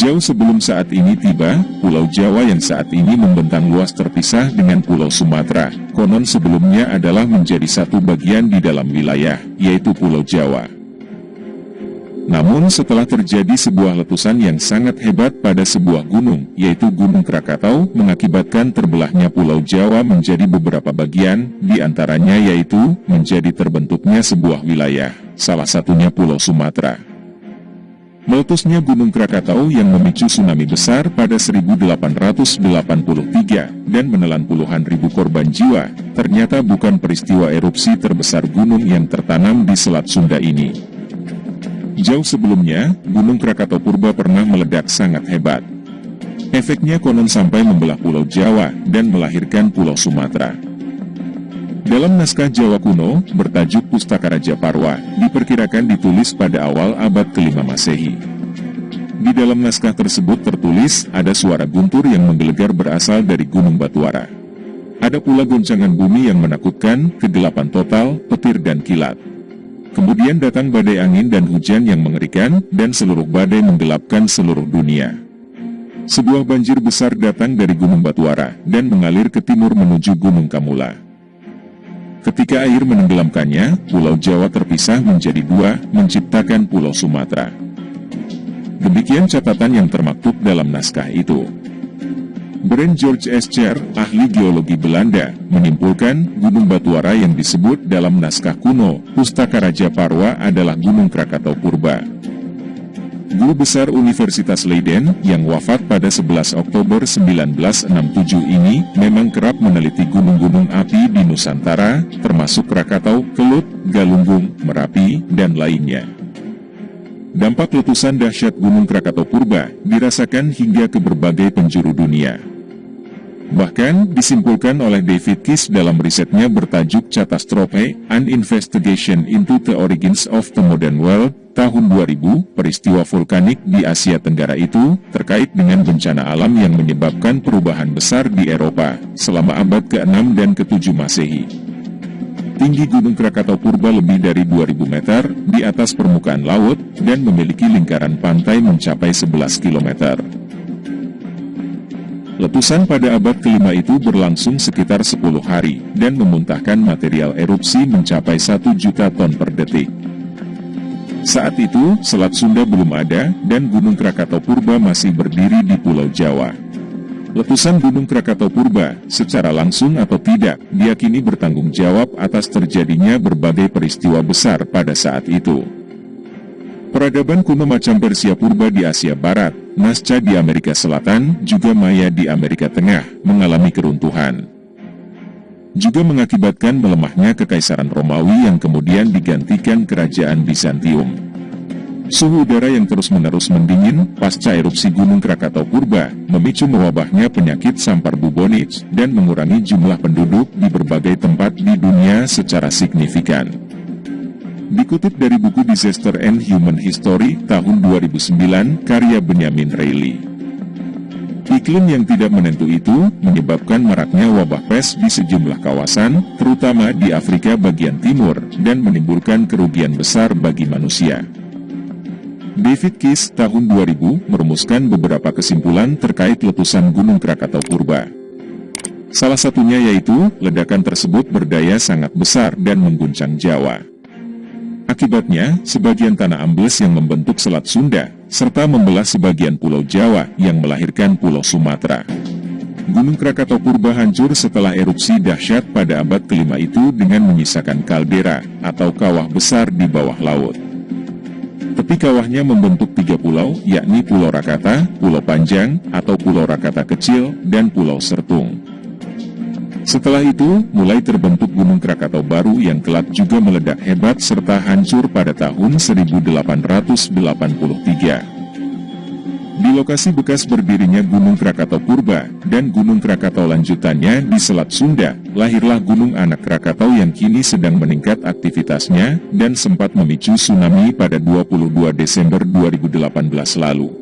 Jauh sebelum saat ini tiba, Pulau Jawa yang saat ini membentang luas terpisah dengan Pulau Sumatera, konon sebelumnya adalah menjadi satu bagian di dalam wilayah, yaitu Pulau Jawa. Namun setelah terjadi sebuah letusan yang sangat hebat pada sebuah gunung, yaitu Gunung Krakatau, mengakibatkan terbelahnya Pulau Jawa menjadi beberapa bagian, di antaranya yaitu menjadi terbentuknya sebuah wilayah, salah satunya Pulau Sumatera. Meletusnya Gunung Krakatau yang memicu tsunami besar pada 1883 dan menelan puluhan ribu korban jiwa, ternyata bukan peristiwa erupsi terbesar gunung yang tertanam di Selat Sunda ini. Jauh sebelumnya, Gunung Krakatau purba pernah meledak sangat hebat. Efeknya konon sampai membelah Pulau Jawa dan melahirkan Pulau Sumatera. Dalam naskah Jawa kuno, bertajuk Pustaka Raja Parwa, diperkirakan ditulis pada awal abad ke-5 Masehi. Di dalam naskah tersebut tertulis, ada suara guntur yang menggelegar berasal dari Gunung Batuara. Ada pula goncangan bumi yang menakutkan, kegelapan total, petir dan kilat. Kemudian datang badai angin dan hujan yang mengerikan, dan seluruh badai menggelapkan seluruh dunia. Sebuah banjir besar datang dari Gunung Batuara, dan mengalir ke timur menuju Gunung Kamula. Ketika air menenggelamkannya, Pulau Jawa terpisah menjadi dua, menciptakan Pulau Sumatera. Demikian catatan yang termaktub dalam naskah itu. Brand George Escher, ahli geologi Belanda, menyimpulkan Gunung Batuara yang disebut dalam naskah kuno, Pustaka Raja Parwa adalah Gunung Krakatau purba. Guru besar Universitas Leiden, yang wafat pada 11 Oktober 1967 ini, memang kerap meneliti gunung-gunung api di Nusantara, termasuk Krakatau, Kelut, Galunggung, Merapi, dan lainnya. Dampak letusan dahsyat Gunung Krakatau purba dirasakan hingga ke berbagai penjuru dunia. Bahkan, disimpulkan oleh David Kiss dalam risetnya bertajuk Catastrophe, An Investigation into the Origins of the Modern World, tahun 2000, peristiwa vulkanik di Asia Tenggara itu, terkait dengan bencana alam yang menyebabkan perubahan besar di Eropa, selama abad ke-6 dan ke-7 Masehi. Tinggi Gunung Krakatau purba lebih dari 2000 meter, di atas permukaan laut, dan memiliki lingkaran pantai mencapai 11 km. Letusan pada abad ke-5 itu berlangsung sekitar 10 hari, dan memuntahkan material erupsi mencapai 1 juta ton per detik. Saat itu, Selat Sunda belum ada, dan Gunung Krakatau purba masih berdiri di Pulau Jawa. Letusan Gunung Krakatau purba, secara langsung atau tidak, diyakini bertanggung jawab atas terjadinya berbagai peristiwa besar pada saat itu. Peradaban kuno macam Persia purba di Asia Barat, Nasca di Amerika Selatan, juga Maya di Amerika Tengah, mengalami keruntuhan. Juga mengakibatkan melemahnya Kekaisaran Romawi yang kemudian digantikan Kerajaan Bizantium. Suhu udara yang terus-menerus mendingin, pasca erupsi Gunung Krakatau purba, memicu mewabahnya penyakit sampar bubonic, dan mengurangi jumlah penduduk di berbagai tempat di dunia secara signifikan. Dikutip dari buku Disaster and Human History, tahun 2009, karya Benjamin Reilly. Iklim yang tidak menentu itu, menyebabkan maraknya wabah pes di sejumlah kawasan, terutama di Afrika bagian timur, dan menimbulkan kerugian besar bagi manusia. David Kiss, tahun 2000, merumuskan beberapa kesimpulan terkait letusan Gunung Krakatau purba. Salah satunya yaitu, ledakan tersebut berdaya sangat besar dan mengguncang Jawa. Akibatnya, sebagian tanah ambles yang membentuk Selat Sunda, serta membelah sebagian Pulau Jawa yang melahirkan Pulau Sumatera. Gunung Krakatau purba hancur setelah erupsi dahsyat pada abad ke-5 itu dengan menyisakan kaldera, atau kawah besar di bawah laut. Tepi kawahnya membentuk 3 pulau, yakni Pulau Rakata, Pulau Panjang, atau Pulau Rakata Kecil, dan Pulau Sertung. Setelah itu, mulai terbentuk Gunung Krakatau baru yang kelak juga meledak hebat serta hancur pada tahun 1883. Di lokasi bekas berdirinya Gunung Krakatau purba, dan Gunung Krakatau lanjutannya di Selat Sunda, lahirlah Gunung Anak Krakatau yang kini sedang meningkat aktivitasnya, dan sempat memicu tsunami pada 22 Desember 2018 lalu.